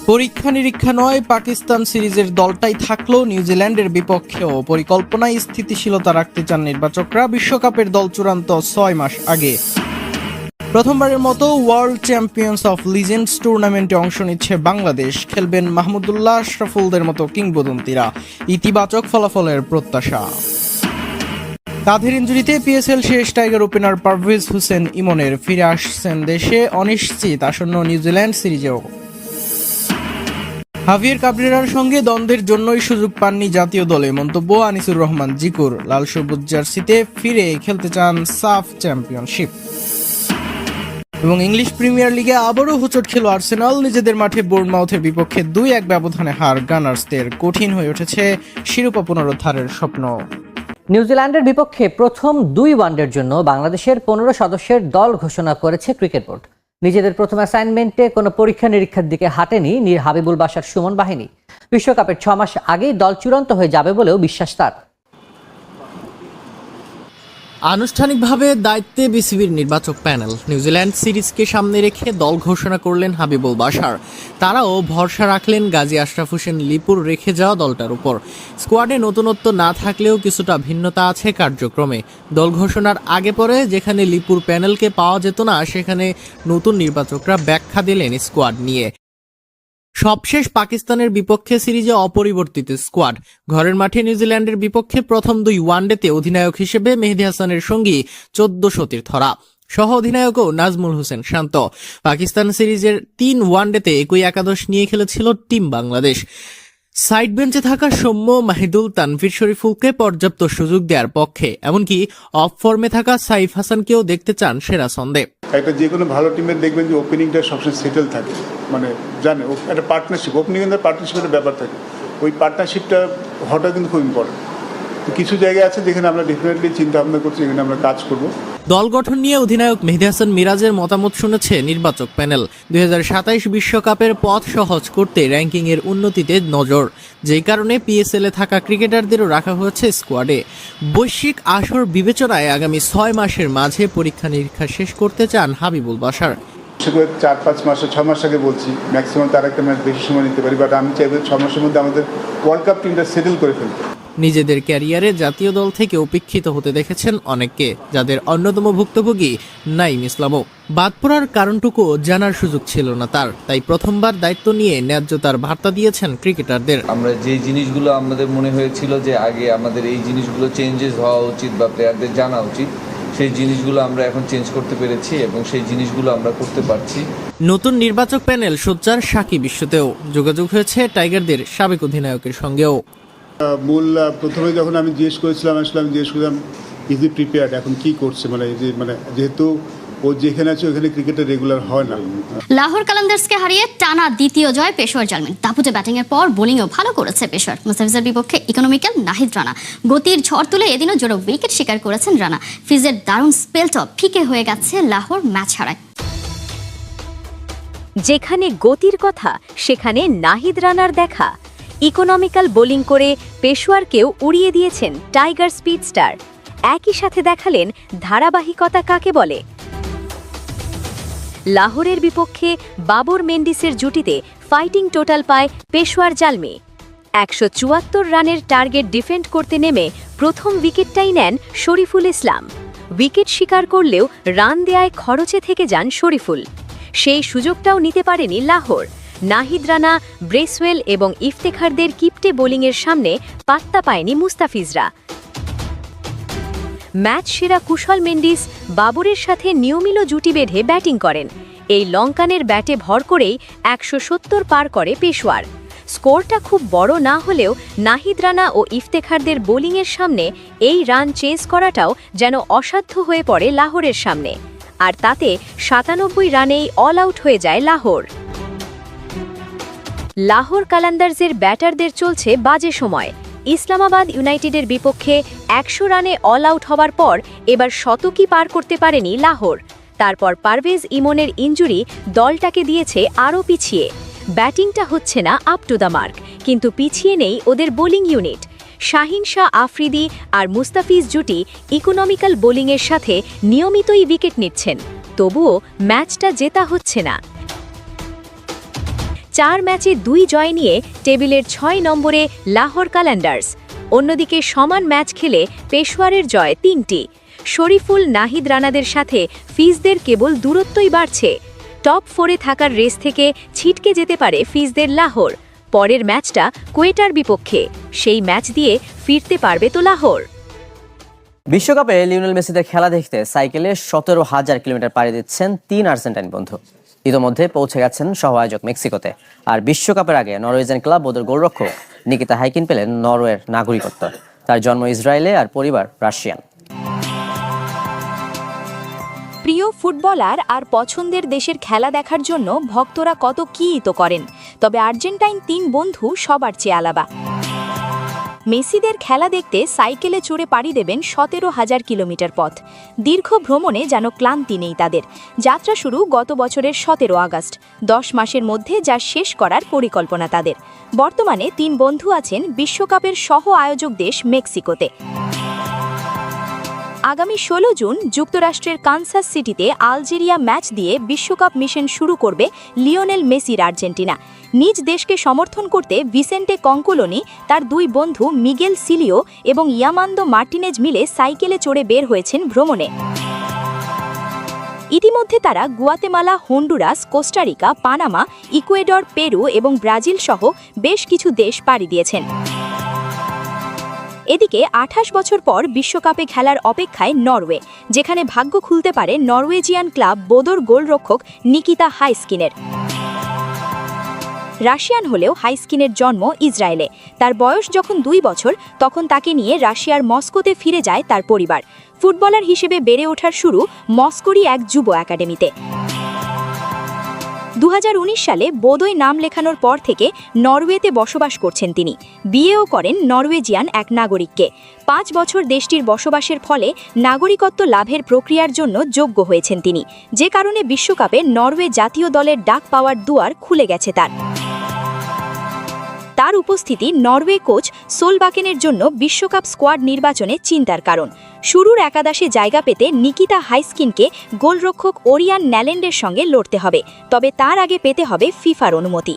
পরীক্ষা নিরীক্ষা নয়, পাকিস্তান সিরিজের দলটাই থাকলেও নিউজিল্যান্ডের বিপক্ষেও পরিকল্পনায় স্থিতিশীলতা রাখতে চান নির্বাচকরা। বিশ্বকাপের দল চূড়ান্ত 6 মাস আগে। প্রথমবারের মতো ওয়ার্ল্ড চ্যাম্পিয়ন্স অফ লিজেন্ডস টুর্নামেন্টে অংশ নিচ্ছে বাংলাদেশ। খেলবেন মাহমুদুল্লাহ, আশরাফুলদের মতো কিংবদন্তিরা। ইতিবাচক ফলাফলের প্রত্যাশা। কাঁধের ইনজুরিতে পিএসএল শেষ টাইগার ওপেনার পারভেজ হোসেন ইমনের ফিরে আসছেন দেশে। অনিশ্চিত আসন্ন নিউজিল্যান্ড সিরিজেও। হাভিয়ের কাবরেরার সঙ্গে দ্বন্দ্বের জন্যই সুযোগ পাননি জাতীয় দলে, মন্তব্য আনিসুর রহমান জিকুর। লাল সবুজ জার্সিতে ফিরে খেলতে চান সাফ চ্যাম্পিয়নশিপ। এবং ইংলিশ প্রিমিয়ার লিগে আবারও হোঁচট খেল আর্সেনাল। নিজেদের মাঠে বোর্নমাউথের বিপক্ষে 2-1 ব্যবধানে হার গানার্সদের। কঠিন হয়ে উঠেছে শিরোপা পুনরুদ্ধারের স্বপ্ন। নিউজিল্যান্ডের বিপক্ষে প্রথম 2 ওয়ানডের জন্য বাংলাদেশের 15 সদস্যের দল ঘোষণা করেছে ক্রিকেট বোর্ড। নিজেদের প্রথম অ্যাসাইনমেন্টে কোনো পরীক্ষা নিরীক্ষার দিকে হাঁটেনি হাবিবুল বাশার সুমন বাহিনী। বিশ্বকাপের 6 মাস আগেই দল চূড়ান্ত হয়ে যাবে বলেও বিশ্বাস তার। আনুষ্ঠানিকভাবে দায়িত্বে বিসিবির নির্বাচক প্যানেল। নিউজিল্যান্ড সিরিজকে সামনে রেখে দল ঘোষণা করলেন হাবিবুল বাশার। তারাও ভরসা রাখলেন গাজী আশরাফ হোসেন লিপুর রেখে যাওয়া দলটার উপর। স্কোয়াডে নতুনত্ব না থাকলেও কিছুটা ভিন্নতা আছে কার্যক্রমে। দল ঘোষণার আগে পরে যেখানে লিপুর প্যানেলকে পাওয়া যেত না, সেখানে নতুন নির্বাচকরা ব্যাখ্যা দিলেন স্কোয়াড নিয়ে। সবশেষ পাকিস্তানের বিপক্ষে সিরিজে অপরিবর্তিত স্কোয়াড। ঘরের মাঠে নিউজিল্যান্ডের বিপক্ষে প্রথম 2 ওয়ানডেতে অধিনায়ক হিসেবে মেহেদী হাসানের সঙ্গী 14 তীরধরা, সহ অধিনায়কও নাজমুল হোসেন শান্ত। পাকিস্তান সিরিজের 3 ওয়ানডেতে একই একাদশ নিয়ে খেলেছিল টিম বাংলাদেশ। সাইড বেঞ্চে থাকা সৌম্য, মাহিদুল, তানভীর শরীফুলকে পর্যাপ্ত সুযোগ দেওয়ার পক্ষে। এমনকি অফ ফর্মে থাকা সাইফ হাসানকেও দেখতে চান সেরা ছন্দে। একটা যে কোনো ভালো টিমের দেখবেন যে ওপেনিংটা সবসময় সেটেল থাকে, মানে জানে একটা পার্টনারশিপ, ওপেনিং এর পার্টনারশিপের ব্যাপার থাকে। ওই পার্টনারশিপটা হঠাৎ কিন্তু খুব ইম্পর্টেন্ট। কিছু জায়গায় আছে যেখানে আমরা ডেফিনেটলি চিন্তা ভাবনা করছি, এখানে আমরা কাজ করব। দল গঠন নিয়ে অধিনায়ক মেহেদী হাসান মিরাজের মতামত শুনেছে নির্বাচক প্যানেল। 2027 বিশ্বকাপের পথ সহজ করতে র্যাঙ্কিং এর উন্নতিতে নজর, যেই কারণে পিএসএল এ থাকা ক্রিকেটারদেরও রাখা হয়েছে স্কোয়াডে। বৈশ্বিক আসর বিবেচনায় আগামী 6 মাসের মাঝে পরীক্ষা নিরীক্ষা শেষ করতে চান হাবিবুল বাশার। 4-5 মাস 6 মাস আগে বলছি, ম্যাক্সিমাম তার একটা ম্যাচ বেশি সময় নিতে পারি, বাট আমি চাইব 6 মাসের মধ্যে আমাদের ওয়ার্ল্ড কাপ টিমটা সেটেল করে ফেলতে। নিজেদের ক্যারিয়ারে জাতীয় দল থেকে উপেক্ষিত হতে দেখেছেন অনেককে, যাদের অন্যতম ভুক্তভোগী নাইম ইসলামও। বাদ পড়ার কারণটুকু জানার সুযোগ ছিল না তার, তাই প্রথমবার দায়িত্ব নিয়ে ন্যায্যতার বার্তা দিয়েছেন ক্রিকেটারদের। আমরা যে জিনিসগুলো আমাদের মনে হয়েছিল যে আগে আমাদের এই জিনিসগুলো চেঞ্জেস হওয়া উচিত বা প্লেয়ারদের জানা উচিত, সেই জিনিসগুলো আমরা এখন চেঞ্জ করতে পেরেছি এবং সেই জিনিসগুলো আমরা করতে পারছি। নতুন নির্বাচক প্যানেল সোচ্চার সাকিব ইস্যুতেও। যোগাযোগ হয়েছে টাইগারদের সাবেক অধিনায়কের সঙ্গেও। মূল প্রথমে যখন আমি জিজ্ঞেস করেছিলাম, আসলে আমি জিজ্ঞেস করলাম ইজ ই প্রিপেয়ার্ড, এখন কি করছে, মানে যেহেতু ও যেখানে আছে ওখানে ক্রিকেটে রেগুলার হয় না। লাহোর কালান্দার্সকে হারিয়ে টানা দ্বিতীয় জয় পেশোয়ার জালমিন। দাপুটে ব্যাটিং এর পর বোলিংও ভালো করেছে পেশোয়ার। মুস্তাফিজের বিপক্ষে ইকোনমিক্যাল নাহিদ রানা গতির ঝড় তুলে এদিনও জোড়ো উইকেট শিকার করেছেন রানা। ফিজের দারুণ স্পেলটা ফিকে হয়ে গেছে লাহোর ম্যাচ হারায়। যেখানে গতির কথা সেখানে নাহিদ রানার দেখা। ইকোনমিক্যাল বোলিং করে পেশোয়ারকেও উড়িয়ে দিয়েছেন টাইগার স্পিডস্টার। একই সাথে দেখালেন ধারাবাহিকতা কাকে বলে। লাহোরের বিপক্ষে বাবর মেন্ডিসের জুটিতে ফাইটিং টোটাল পায় পেশোয়ার জালমি। 174 রানের টার্গেট ডিফেন্ড করতে নেমে প্রথম উইকেটটাই নেন শরীফুল ইসলাম। উইকেট শিকার করলেও রান দেয়ায় খরচে থেকে যান শরীফুল। সেই সুযোগটাও নিতে পারেনি লাহোর। নাহিদ রানা, ব্রেসওয়েল এবং ইফতেখারদের কিপটে বোলিংয়ের সামনে পাত্তা পায়নি মুস্তাফিজরা। ম্যাচ সেরা কুশল মেন্ডিস বাবরের সাথে নিয়মিত জুটি বেঁধে ব্যাটিং করেন। এই লঙ্কানের ব্যাটে ভর করেই 170 পার করে পেশোয়ার। স্কোরটা খুব বড় না হলেও নাহিদ রানা ও ইফতেখারদের বোলিংয়ের সামনে এই রান চেজ করাটাও যেন অসাধ্য হয়ে পড়ে লাহোরের সামনে। আর তাতে 97 রানেই অল আউট হয়ে যায় লাহোর। লাহোর কালান্দার্সের ব্যাটারদের চলছে বাজে সময়। ইসলামাবাদ ইউনাইটেডের বিপক্ষে 100 রানে অল আউট হবার পর এবার শতকই পার করতে পারেনি লাহোর। তারপর পারভেজ ইমনের ইনজুরি দলটাকে দিয়েছে আরও পিছিয়ে। ব্যাটিংটা হচ্ছে না আপ টু দ্য মার্ক, কিন্তু পিছিয়ে নেই ওদের বোলিং ইউনিট। শাহিন শাহ আফ্রিদি আর মুস্তাফিজ জুটি ইকোনমিক্যাল বোলিংয়ের সাথে নিয়মিতই উইকেট নিচ্ছেন, তবুও ম্যাচটা জেতা হচ্ছে না। 4 ম্যাচে 2 জয় নিয়ে টেবিলের 6 নম্বরে লাহোর কালেন্ডার্স। অন্যদিকে সমান ম্যাচ খেলে পেশোয়ারের জয় 3টি। শরীফুল নাহিদ রানাদের সাথে ফিজদের কেবল দূরত্বই বাড়ছে। টপ 4-এ থাকার রেস থেকে ছিটকে যেতে পারে ফিজদের লাহোর। পরের ম্যাচটা কোয়েটার বিপক্ষে, সেই ম্যাচ দিয়ে ফিরতে পারবে তো লাহোর। বিশ্বকাপে লিওনেল মেসিদের খেলা দেখতে সাইকেলে 17,000 কিলোমিটার পাড়ি দিচ্ছেন 3 আর্জেন্টাইন বন্ধু। ইতোমধ্যে পৌঁছে গেছেন সহ আয়োজক মেক্সিকোতে। আর বিশ্বকাপের আগে নরওয়েজিয়ান ক্লাব বোদোর গোলরক্ষক নিকিতা হাইকিন পেলেন নরওয়ের নাগরিকত্ব। তার জন্ম ইসরায়েলে আর পরিবার রাশিয়ান। প্রিয় ফুটবলার আর পছন্দের দেশের খেলা দেখার জন্য ভক্তরা কত কী তো করেন, তবে আর্জেন্টাইন 3 বন্ধু সবার চেয়ে আলাদা। মেসিদের খেলা দেখতে সাইকেলে চড়ে পাড়ি দেবেন 17,000 কিলোমিটার পথ। দীর্ঘ ভ্রমণে যেন ক্লান্তি নেই তাদের। যাত্রা শুরু গত বছরের 17 আগস্ট। 10 মাসের মধ্যে যা শেষ করার পরিকল্পনা তাদের। বর্তমানে 3 বন্ধু আছেন বিশ্বকাপের সহ আয়োজক দেশ মেক্সিকোতে। আগামী 16 জুন যুক্তরাষ্ট্রের কানসাস সিটিতে আলজেরিয়া ম্যাচ দিয়ে বিশ্বকাপ মিশন শুরু করবে লিওনেল মেসির আর্জেন্টিনা। নিজ দেশকে সমর্থন করতে ভিসেন্টে কঙ্কোলোনি, তার 2 বন্ধু মিগেল সিলিও এবং ইয়ামান্দো মার্টিনেজ মিলে সাইকেলে চড়ে বের হয়েছেন ভ্রমণে। ইতিমধ্যে তারা Guatemala, Honduras, Costa Rica, Panama, Ecuador, Peru এবং ব্রাজিল সহ বেশ কিছু দেশ পাড়ি দিয়েছেন। এদিকে 28 বছর পর বিশ্বকাপে খেলার অপেক্ষায় নরওয়ে, যেখানে ভাগ্য খুলতে পারে নরওয়েজিয়ান ক্লাব বোদোর গোলরক্ষক নিকিতা হাইস্কিনের। রাশিয়ান হলেও হাইস্কিনের জন্ম ইসরায়েলে। তার বয়স যখন 2 বছর, তখন তাকে নিয়ে রাশিয়ার মস্কোতে ফিরে যায় তার পরিবার। ফুটবলার হিসেবে বেড়ে ওঠার শুরু মস্কোরই এক যুব একাডেমিতে। 2019 সালে বোদোয় নাম লেখানোর পর থেকে নরওয়েতে বসবাস করছেন তিনি। বিয়েও করেন নরওয়েজিয়ান এক নাগরিককে। 5 বছর দেশটির বসবাসের ফলে নাগরিকত্ব লাভের প্রক্রিয়ার জন্য যোগ্য হয়েছেন তিনি, যে কারণে বিশ্বকাপে নরওয়ে জাতীয় দলের ডাক পাওয়ার দুয়ার খুলে গেছে তার উপস্থিতি নরওয়ে কোচ সোলবাকেনের জন্য বিশ্বকাপ স্কোয়াড নির্বাচনে চিন্তার কারণ। শুরুর একাদশে জায়গা পেতে নিকিতা হাইস্কিনকে গোলরক্ষক ওরিয়ান ন্যালেন্ডের সঙ্গে লড়তে হবে, তবে তার আগে পেতে হবে ফিফার অনুমতি।